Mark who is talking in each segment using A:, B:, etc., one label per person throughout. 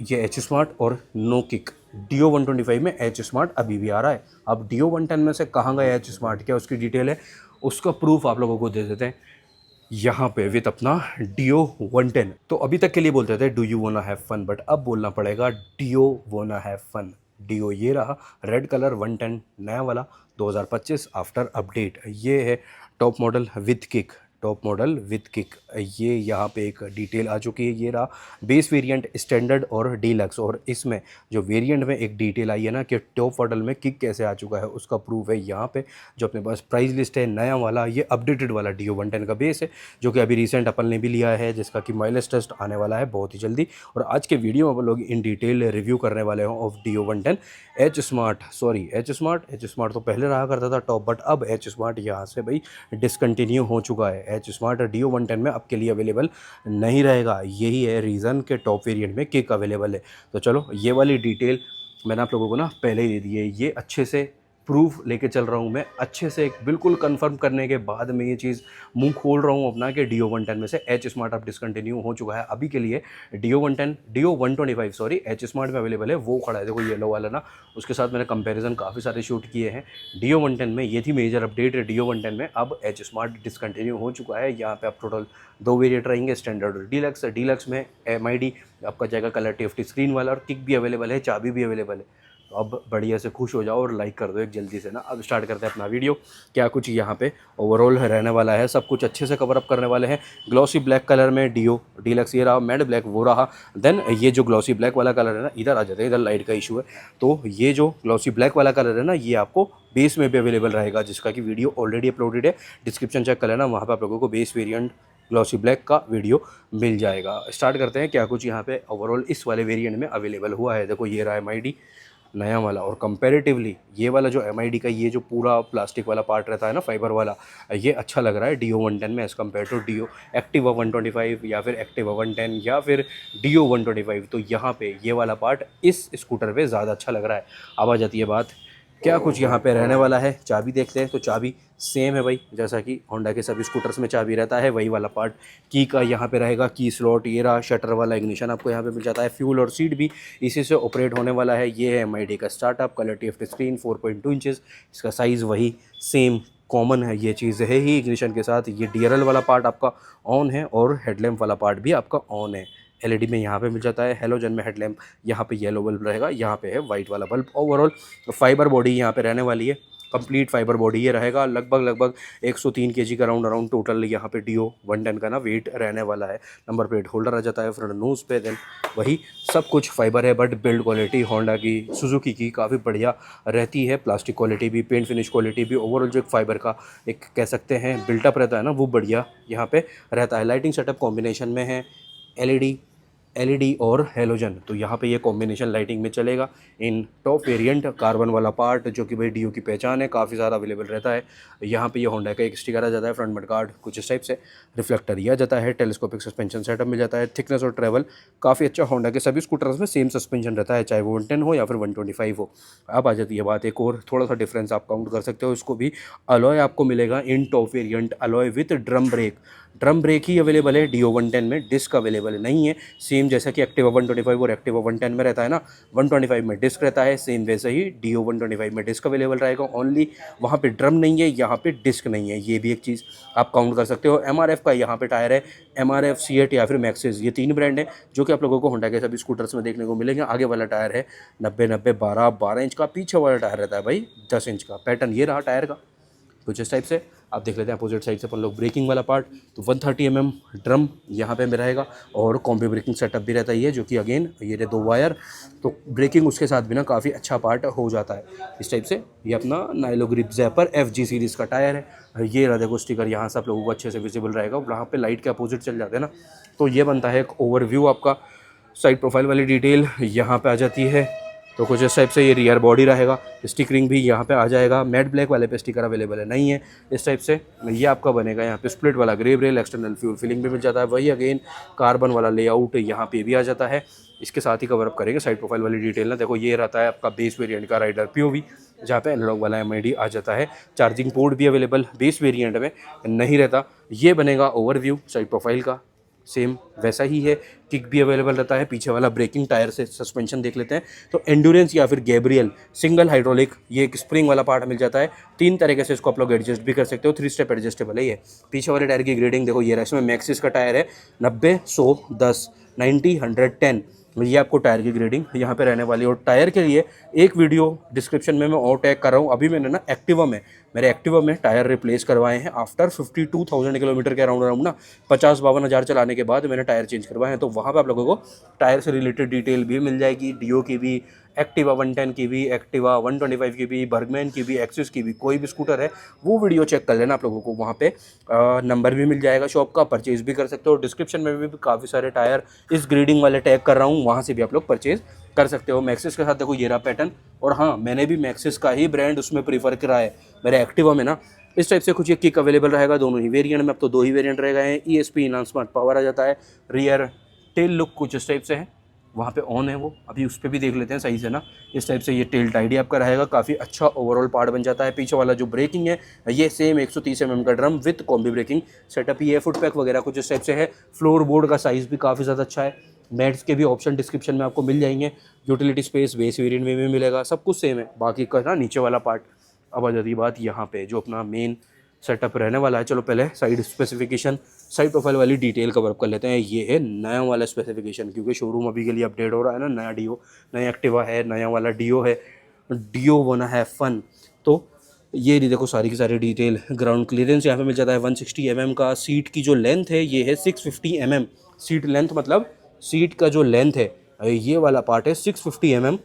A: ये H smart और no kick Dio 125 में एच स्मार्ट अभी भी आ रहा है। अब Dio 110 में से कहाँ गया एच स्मार्ट, क्या उसकी डिटेल है, उसका प्रूफ आप लोगों को दे देते हैं यहाँ पे विद अपना Dio 110। तो अभी तक के लिए बोलते थे do you wanna have fun, but अब बोलना पड़ेगा Dio वाना हैव फन। Dio ये रहा, रेड कलर 110 नया वाला 2025 आफ्टर अपडेट। ये है top model with kick, top model with kick. ये यहाँ पे एक डिटेल आ चुकी है। ये रहा बेस वेरिएंट, स्टैंडर्ड और डीलक्स। और इसमें जो वेरिएंट में एक डिटेल आई है ना कि टॉप मॉडल में किक कैसे आ चुका है, उसका प्रूफ है यहाँ पे। जो अपने पास प्राइस लिस्ट है नया वाला, ये अपडेटेड वाला Dio 110 का बेस है, जो कि अभी रिसेंट अपन ने भी लिया है, जिसका कि माइलेज टेस्ट आने वाला है बहुत ही जल्दी। और आज के वीडियो में अपन लोग इन डिटेल रिव्यू करने वाले हैं of Dio 110 H smart. Sorry H smart तो पहले रहा करता था टॉप, बट अब एच स्मार्ट यहाँ से भाई डिसकंटिन्यू हो चुका है। एच स्मार्ट Dio 110 में अब के लिए अवेलेबल नहीं रहेगा। यही है रीज़न कि टॉप वेरिएंट में किक अवेलेबल है। तो चलो ये वाली डिटेल मैंने आप लोगों को ना पहले ही दे दी है। ये अच्छे से प्रूफ लेके चल रहा हूँ मैं, अच्छे से बिल्कुल कंफर्म करने के बाद मैं ये चीज़ मुंह खोल रहा हूँ अपना कि Dio 110 में से एच स्मार्ट अब डिसकंटिन्यू हो चुका है। अभी के लिए Dio 110, Dio 125 sorry H smart में अवेलेबल है, वो खड़ा है देखो येलो वाला ना। उसके साथ मैंने कंपैरिजन काफ़ी सारे शूट किए हैं। Dio 110 में ये थी मेजर अपडेट है। Dio 110 में अब एच स्मार्ट डिसकंटिन्यू हो चुका है। यहाँ पे अब टोटल 2 वेरिएंट रहेंगे, स्टैंडर्ड और डीलक्स। डीलक्स में MID आपका जाएगा कलर TFT स्क्रीन वाला, और किक भी अवेलेबल है, चाबी भी अवेलेबल है। तो अब बढ़िया से खुश हो जाओ और लाइक कर दो एक जल्दी से ना। अब स्टार्ट करते हैं अपना वीडियो। क्या कुछ यहाँ पे ओवरऑल रहने वाला है, सब कुछ अच्छे से कवर अप करने वाले हैं। ग्लॉसी ब्लैक कलर में Dio डीलक्स ये रहा, मैट ब्लैक वो रहा। देन ये जो ग्लॉसी ब्लैक वाला कलर है ना, इधर आ जाते हैं, इधर लाइट का इशू है। तो ये जो ग्लॉसी ब्लैक वाला कलर है ना, ये आपको बेस में भी अवेलेबल रहेगा, जिसका कि वीडियो ऑलरेडी अपलोडेड है। डिस्क्रिप्शन चेक कर लेना, वहाँ पर आप लोगों को बेस वेरियंट ग्लॉसी ब्लैक का वीडियो मिल जाएगा। स्टार्ट करते हैं क्या कुछ यहाँ पे ओवरऑल इस वाले वेरिएंट में अवेलेबल हुआ है। देखो ये रहा MID नया वाला, और कंपैरेटिवली ये वाला जो MID का ये जो पूरा प्लास्टिक वाला पार्ट रहता है ना, फाइबर वाला, ये अच्छा लग रहा है Dio 110 में as compared to Dio Activa 125 या फिर Activa 110 या फिर Dio 125। तो यहाँ पे ये वाला पार्ट इस स्कूटर पे ज़्यादा अच्छा लग रहा है। अब आ जाती है बात क्या कुछ यहाँ पे रहने वाला है। चाबी देखते हैं, तो चाबी सेम है भाई, जैसा कि होंडा के सभी स्कूटर्स में चाबी रहता है, वही वाला पार्ट। की का यहाँ पे रहेगा, की स्लॉट ये रहा, शटर वाला इग्निशन आपको यहाँ पे मिल जाता है, फ्यूल और सीट भी इसी से ऑपरेट होने वाला है। ये है MID का startup, colour TFT screen 4.2 inches, इसका साइज़ वही सेम कॉमन है, ये चीज़ है ही इग्निशन के साथ। ये DRL वाला पार्ट आपका ऑन है और हेडलैम्प वाला पार्ट भी आपका ऑन है। LED में यहाँ पे मिल जाता है, हेलोजन में हेडलैम्प यहाँ पे येलो बल्ब रहेगा, यहाँ पे है वाइट वाला बल्ब। ओवरऑल फाइबर बॉडी यहाँ पे रहने वाली है, कंप्लीट फाइबर बॉडी ये रहेगा। लगभग 103 kg का राउंड टोटल यहाँ पे Dio 110 का ना वेट रहने वाला है। नंबर प्लेट होल्डर आ जाता है फ्रंट नोज़ पे। देन वही सब कुछ फाइबर है, बट बिल्ड क्वालिटी होंडा की, सुजुकी की काफ़ी बढ़िया रहती है। प्लास्टिक क्वालिटी भी, पेंट फिनिश क्वालिटी भी, ओवरऑल जो एक फाइबर का एक कह सकते हैं बिल्टअप रहता है ना, वो बढ़िया यहाँ पे रहता है। लाइटिंग सेटअप कॉम्बिनेशन में है, LED और हेलोजन, तो यहाँ पे ये कॉम्बिनेशन लाइटिंग में चलेगा। इन टॉप वेरिएंट कार्बन वाला पार्ट जो कि भाई Dio की पहचान है, काफ़ी सारा अवेलेबल रहता है। यहाँ पे ये होंडा का एक स्टिकर आ जाता है, फ्रंट मड गार्ड कुछ इस टाइप से, रिफ्लेक्टर ये आ जाता है, टेलीस्कोपिक सस्पेंशन सेटअप मिल जाता है। थिकनेस और ट्रैवल काफ़ी अच्छा, होंडा के सभी स्कूटर्स में सेम सस्पेंशन रहता है, चाहे वो 110 हो या फिर 125 हो। अब आ जाती है बात एक और, थोड़ा सा डिफरेंस आप काउंट कर सकते हो इसको भी। अलॉय आपको मिलेगा in top variant, alloy with drum brake. Drum brake ही अवेलेबल है Dio 110 में, डिस्क अवेलेबल नहीं है। सेम जैसा कि Activa 125 और Activa 110 में रहता है ना, 125 में डिस्क रहता है, सेम वैसे ही Dio 125 में डिस्क अवेलेबल रहेगा ओनली। वहाँ पे ड्रम नहीं है, यहाँ पे डिस्क नहीं है, ये भी एक चीज़ आप काउंट कर सकते हो। MRF का यहाँ पे टायर है, MRF, C8 या फिर मैक्सिस, ये 3 ब्रांड है जो कि आप लोगों को होंडा के सभी स्कूटर्स में देखने को मिलेंगे। आगे वाला टायर है 90-90-12 इंच का, पीछे वाला टायर रहता है भाई 10 इंच का। पैटर्न ये रहा टायर का कुछ इस टाइप से। आप देख लेते हैं अपोजिट साइड से अपन लोग ब्रेकिंग वाला पार्ट, तो 130 mm ड्रम यहाँ पे में रहेगा, और कॉम्बी ब्रेकिंग सेटअप भी रहता है, जो कि अगेन ये 2 वायर, तो ब्रेकिंग उसके साथ भी ना काफ़ी अच्छा पार्ट हो जाता है इस टाइप से। ये अपना नाइलो ग्रिप ज़ैपर FG सीरीज़ का टायर है। ये रहा देखो स्टिकर, यहाँ से आप लोगों को अच्छे से विजिबल रहेगा, वहाँ पर लाइट के अपोजिट चल जाते हैं ना। तो ये बनता है एक ओवरव्यू आपका। साइड प्रोफाइल वाली डिटेल यहाँ पर आ जाती है, तो कुछ इस टाइप से ये रियर बॉडी रहेगा। स्टिकरिंग भी यहाँ पे आ जाएगा, मैट ब्लैक वाले पे स्टिकर अवेलेबल है नहीं है इस टाइप से। ये आपका बनेगा यहाँ पे स्प्लिट वाला grey rail, external fuel filling भी मिल जाता है, वही अगेन कार्बन वाला लेआउट यहाँ पे भी आ जाता है। इसके साथ ही कवर अप करेंगे साइड प्रोफाइल वाली डिटेल ना। देखो ये रहता है आपका बेस वेरिएंट का राइडर POV, जहाँ पे एनालॉग वाला MID आ जाता है। चार्जिंग पोर्ट भी अवेलेबल बेस वेरिएंट में नहीं रहता। ये बनेगा ओवरव्यू साइड प्रोफाइल का। सेम वैसा ही है। किक भी अवेलेबल रहता है। पीछे वाला ब्रेकिंग टायर से सस्पेंशन देख लेते हैं तो एंड्योरेंस या फिर गैब्रियल सिंगल हाइड्रोलिक, ये एक स्प्रिंग वाला पार्ट मिल जाता है। 3 तरीके से इसको आप लोग एडजस्ट भी कर सकते हो, 3 स्टेप एडजस्टेबल है ये। पीछे वाले टायर की ग्रेडिंग देखो ये रहा, इसमें मैक्सिस का टायर है 90, 100, 10, 90, 100, 10, ये आपको टायर की ग्रेडिंग यहाँ पे रहने वाली है। और टायर के लिए एक वीडियो डिस्क्रिप्शन में मैं और टैग कर रहा हूँ। अभी मैंने ना एक्टिवा में, मेरे एक्टिवा में टायर रिप्लेस करवाए हैं आफ्टर 52,000 किलोमीटर के अराउंड ना 50-52 हज़ार चलाने के बाद मैंने टायर चेंज करवाए हैं। तो वहाँ पे आप लोगों को टायर से रिलेटेड डिटेल भी मिल जाएगी, डीओ की भी, एक्टिवा 110 की भी, एक्टिवा 125 की भी, बर्गमैन की भी, एक्सिस की भी, कोई भी स्कूटर है वो वीडियो चेक कर लेना आप लोगों को। वहाँ पे नंबर भी मिल जाएगा शॉप का, परचेज भी कर सकते हो। डिस्क्रिप्शन में भी काफ़ी सारे टायर इस ग्रेडिंग वाले टैग कर रहा हूँ, वहाँ से भी आप लोग परचेज कर सकते हो। मैक्सिस के साथ देखो ये रहा पैटर्न। और हाँ, मैंने भी मैक्सिस का ही ब्रांड उसमें प्रीफर करा है मेरे एक्टिवा में ना। इस टाइप से कुछ एक किक अवेलेबल रहेगा दोनों ही वेरिएंट में। अब तो 2 ही वेरिएंट रह गए हैं। ESP इनहांसमेंट पावर आ जाता है। रियर टेल लुक कुछ इस टाइप से है, वहाँ पे ऑन है वो, अभी उस पर भी देख लेते हैं सही से ना। इस टाइप से ये टेल टाइडी आपका रहेगा, काफ़ी अच्छा ओवरऑल पार्ट बन जाता है। पीछे वाला जो ब्रेकिंग है ये सेम 130 mm का drum with combi braking setup ही है। फुट पैक वगैरह कुछ इस टाइप से है। फ्लोर बोर्ड का साइज़ भी काफ़ी ज़्यादा अच्छा है। मैट्स के भी ऑप्शन डिस्क्रिप्शन में आपको मिल जाएंगे। यूटिलिटी स्पेस बेस वेरिएंट में भी मिलेगा, सब कुछ सेम है। बाकी का ना नीचे वाला पार्ट। अब आ जाती है बात यहाँ पे जो अपना मेन सेटअप रहने वाला है। चलो पहले साइड स्पेसिफिकेशन, साइड प्रोफाइल वाली डिटेल कवर अप कर लेते हैं। ये है नया वाला स्पेसिफिकेशन, क्योंकि शोरूम अभी के लिए अपडेट हो रहा है ना। नया डीओ, नया एक्टिवा है, नया वाला डीओ है, डीओ बना है फन। तो ये देखो सारी की सारी डिटेल। ग्राउंड क्लियरेंस यहाँ पे मिल जाता है 160 mm का। सीट की जो लेंथ है ये है 650 mm। सीट लेंथ मतलब सीट का जो लेंथ है ये वाला पार्ट है 650 mm,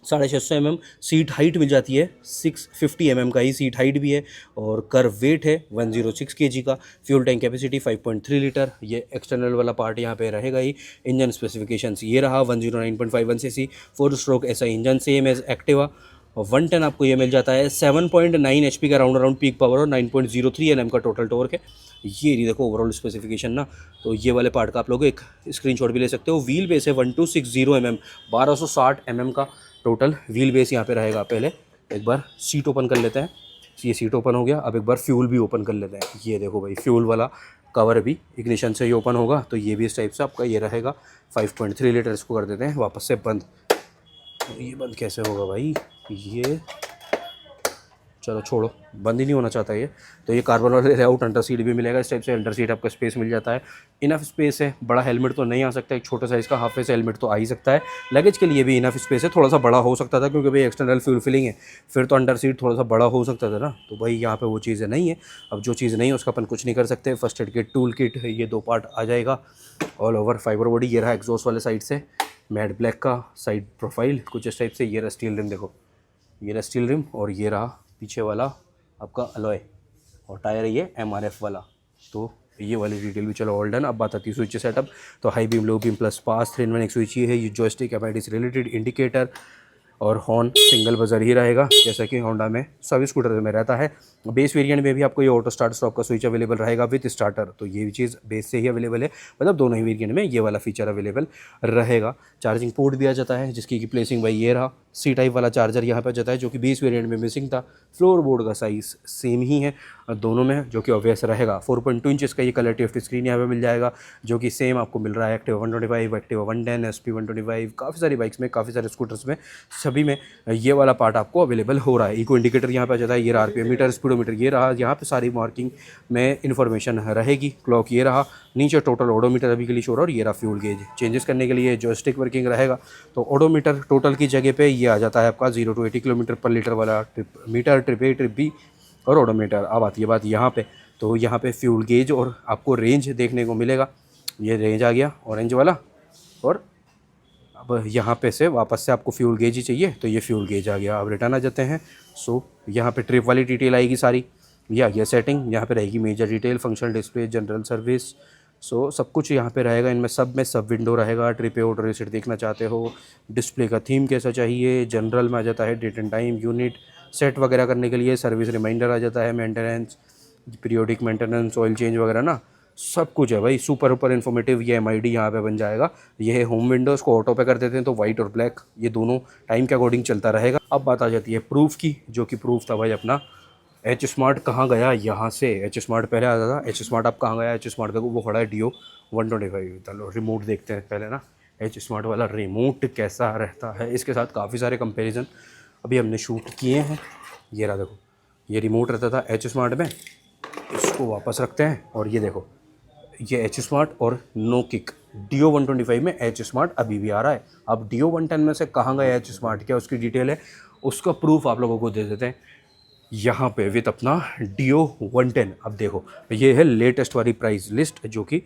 A: 650 mm। सीट हाइट मिल जाती है 650 mm का ही सीट हाइट भी है। और कर्व वेट है 106 kg का। Fuel tank capacity 5.3 litre. ये एक्सटर्नल वाला पार्ट यहाँ पे रहेगा ही। इंजन स्पेसिफिकेशंस ये रहा 109.51 cc 4 stroke SI engine, same as Activa. और 110 आपको ये मिल जाता है 7.9 HP का राउंड पीक पावर और 9.03 Nm का टोटल टॉर्क है। ये नहीं देखो ओवरऑल स्पेसिफिकेशन ना। तो ये वाले पार्ट का आप लोग एक स्क्रीनशॉट भी ले सकते हो। व्हील बेस है 1260 mm, 1260 mm का टोटल व्हील बेस यहाँ पे रहेगा। पहले एक बार सीट ओपन कर लेते हैं। ये सीट ओपन हो गया। अब एक बार फ्यूल भी ओपन कर लेते हैं। ये देखो भाई फ्यूल वाला कवर भी इग्निशन से ही ओपन होगा। तो ये भी इस टाइप से आपका ये रहेगा 5.3 लीटर। इसको कर देते हैं वापस से बंद। ये बंद कैसे होगा भाई, ये चलो छोड़ो, बंद ही नहीं होना चाहता ये। तो ये कार्बन वाले लेआउट अंडर सीट भी मिलेगा इस टाइप से। अंडर सीट आपका स्पेस मिल जाता है, इनफ स्पेस है। बड़ा हेलमेट तो नहीं आ सकता, एक छोटा साइज़ का हाफ फेस हेलमेट तो आ ही सकता है। लगेज के लिए भी इनफ स्पेस है, थोड़ा सा बड़ा हो सकता था क्योंकि भाई एक्सटर्नल फ्यूल फिलिंग है, फिर तो अंडर सीट थोड़ा सा बड़ा हो सकता था ना। तो भाई यहाँ पे वो चीज़ें नहीं है। अब जो चीज़ नहीं है उसका अपन कुछ नहीं कर सकते। First aid kit, tool kit, ये 2 पार्ट आ जाएगा। ऑल ओवर फाइबर बॉडी ये रहा एग्जॉस्ट वाले साइड से मैट ब्लैक का। साइड प्रोफाइल कुछ इस टाइप से। ये रहा स्टील रिम, देखो ये रहा स्टील रिम। और ये रहा पीछे वाला आपका अलॉय। और टायर है ये MRF वाला। तो ये वाली डिटेल भी चलो ऑल डन। अब बात आती है स्विच सेटअप। तो high beam, low beam, plus pass, 3-in-1 एक स्विच ये है। ये जॉयस्टिक एमआईडी से रिलेटेड, इंडिकेटर और हॉर्न सिंगल बजर ही रहेगा जैसा कि होंडा में सभी स्कूटर में रहता है। बेस वेरिएंट में भी आपको ये ऑटो स्टार्ट स्टॉप का स्विच अवेलेबल रहेगा विद स्टार्टर। तो ये भी चीज़ बेस से ही अवेलेबल है, मतलब दोनों ही वेरिएंट में ये वाला फीचर अवेलेबल रहेगा। चार्जिंग पोर्ट भी आ जाता है जिसकी प्लेसिंग भाई ये रहा। C टाइप वाला चार्जर यहाँ पर जाता है जो कि बेस वेरिएंट में मिसिंग था। फ्लोर बोर्ड का साइज़ सेम ही है दोनों में, जो कि ऑब्वियस रहेगा। 4.2 इंचेस का ये कलर टिफ्ट स्क्रीन यहाँ पे मिल जाएगा, जो कि सेम आपको मिल रहा है एक्टिवा 125, एक्टिवा 110, SP 125, काफ़ी सारी बाइक्स में, काफ़ी सारे स्कूटर्स में, सभी में ये वाला पार्ट आपको अवेलेबल हो रहा है। इको इंडिकेटर यहाँ पे आ जाता है। ये रहा RPM मीटर, स्पीडोमीटर ये रहा। यहाँ पे सारी मार्किंग में इन्फॉर्मेशन रहेगी। क्लॉक ये रहा। नीचे टोटल ओडोमीटर अभी के लिए शो रहा है। और ये रहा फ्यूल गेज। चेंजेस करने के लिए जॉयस्टिक वर्किंग रहेगा। तो ओडोमीटर टोटल की जगह पे ये आ जाता है आपका 0 to 80 किलोमीटर पर लीटर वाला meter, trip A, trip B और ओडोमीटर। अब आती है बात यहाँ पे। तो यहाँ पे फ्यूल गेज और आपको रेंज देखने को मिलेगा। ये रेंज आ गया ऑरेंज वाला। और अब यहाँ पे से वापस से आपको फ्यूल गेज ही चाहिए तो ये फ्यूल गेज आ गया। अब रिटर्न आ जाते हैं। सो यहाँ पे ट्रिप वाली डिटेल आएगी सारी। ये सेटिंग यहाँ पे रहेगी। Major detail, functional display, general service, so सब कुछ यहाँ पे रहेगा। इनमें सब विंडो रहेगा। ट्रिप ऑर्डर रिसिट देखना चाहते हो, डिस्प्ले का थीम कैसा चाहिए। जनरल में आ जाता है date and time, unit set वगैरह करने के लिए। सर्विस रिमाइंडर आ जाता है, maintenance, periodic maintenance, oil change वगैरह ना, सब कुछ है भाई। सुपर इन्फॉर्मेटिव ये MID यहाँ पे बन जाएगा। ये है होम विंडोज़ को ऑटो पे कर देते हैं तो वाइट और ब्लैक ये दोनों टाइम के अकॉर्डिंग चलता रहेगा। अब बात आ जाती है प्रूफ की, जो कि प्रूफ था भाई अपना H स्मार्ट कहाँ गया। यहाँ से H स्मार्ट पहले आता था। H स्मार्ट अब कहाँ गया। H स्मार्ट का वो खड़ा है डीओ 125। चलो रिमोट देखते हैं पहले ना, एच स्मार्ट वाला रिमोट कैसा रहता है। इसके साथ काफ़ी सारे कंपैरिजन अभी हमने शूट किए हैं। ये रहा देखो, ये रिमोट रहता था एच स्मार्ट में, इसको वापस रखते हैं और ये देखो, ये एच स्मार्ट और नो किक Dio 125 में एच स्मार्ट अभी भी आ रहा है। अब Dio 110 में से कहाँ गया एच स्मार्ट, क्या उसकी डिटेल है, उसका प्रूफ आप लोगों को दे देते हैं यहाँ पे विद अपना Dio 110। अब देखो ये है लेटेस्ट वाली प्राइस लिस्ट, जो कि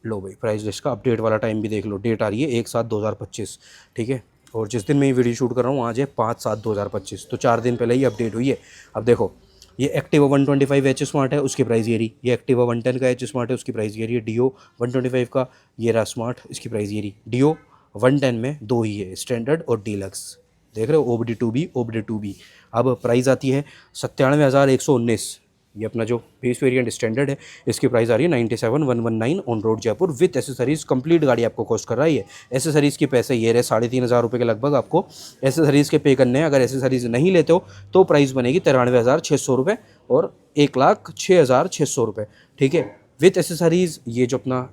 A: लो भाई प्राइस लिस्ट का अपडेट वाला टाइम भी देख लो, डेट आ रही है 1/7/2025, ठीक है। और जिस दिन मैं ये वीडियो शूट कर रहा हूँ आज है 5/7/2025, तो 4 दिन पहले ही अपडेट हुई है। अब देखो ये एक्टिवा 125 एच स्मार्ट है, उसकी प्राइस ये रही। ये एक्टिवा 110 का एच स्मार्ट है, उसकी प्राइस ये रही है। Dio 125 का ये रहा स्मार्ट, इसकी प्राइस ये रही। Dio 110 में दो ही है, स्टैंडर्ड और डीलक्स, देख रहे हो, OBD2B OBD2B। अब प्राइस आती है 97,119। ये अपना जो बेस वेरिएंट स्टैंडर्ड है, इसकी प्राइस आ रही है 97,119 on road Jaipur with accessories. Complete गाड़ी आपको कॉस्ट कर रही है। एसेसरीज़ के पैसे ये रहे 3,500 रुपये के लगभग आपको एसेसरीज़ के पे करने हैं। अगर एसेसरीज़ नहीं लेते हो तो प्राइस बनेगी 93,600 रुपये और 1,06,600 रुपये, ठीक है, विथ एसेसरीज़। ये जो अपना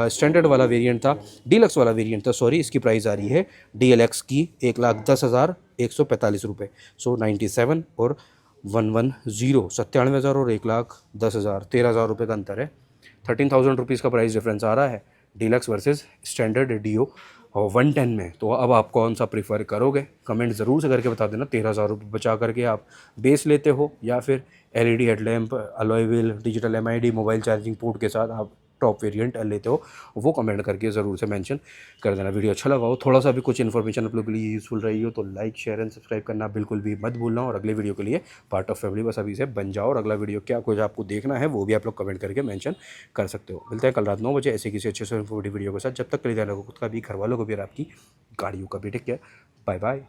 A: स्टैंडर्ड वाला वेरिएंट था, डीलक्स वाला वेरिएंट था सॉरी, इसकी प्राइस आ रही है DLX की 1,10,145 रुपये। सो 97 और 110, 97,000 और 1,10,000, 13,000 रुपये का अंतर है। 13,000 रुपीज़ का प्राइस डिफरेंस आ रहा है डीलक्स वर्सेस स्टैंडर्ड Dio और 110 में। तो अब आप कौन सा प्रीफर करोगे, कमेंट ज़रूर से करके बता देना। 13,000 रुपये बचा करके आप बेस लेते हो या फिर LED headlamp, alloy wheel, digital MID, mobile charging port के साथ आप टॉप वेरिएंट लेते हो, वो कमेंट करके ज़रूर से मेंशन कर देना। वीडियो अच्छा लगा हो, थोड़ा सा भी कुछ इन्फॉर्मेशन आप लोगों के लिए यूज़फुल रही हो तो लाइक शेयर एंड सब्सक्राइब करना बिल्कुल भी मत भूलना। और अगले वीडियो के लिए पार्ट ऑफ फैमिली बस अभी से बन जाओ, और अगला वीडियो क्या कुछ आपको देखना है वो भी आप लोग कमेंट करके मेंशन कर सकते हो। मिलते हैं कल रात 9 बजे ऐसे किसी अच्छे से इन्फॉर्मेटिव वीडियो के साथ। जब तक के लिए ध्यान रखो खुद का भी, घर वालों को भी और आपकी गाड़ियों का भी। Take care, bye bye.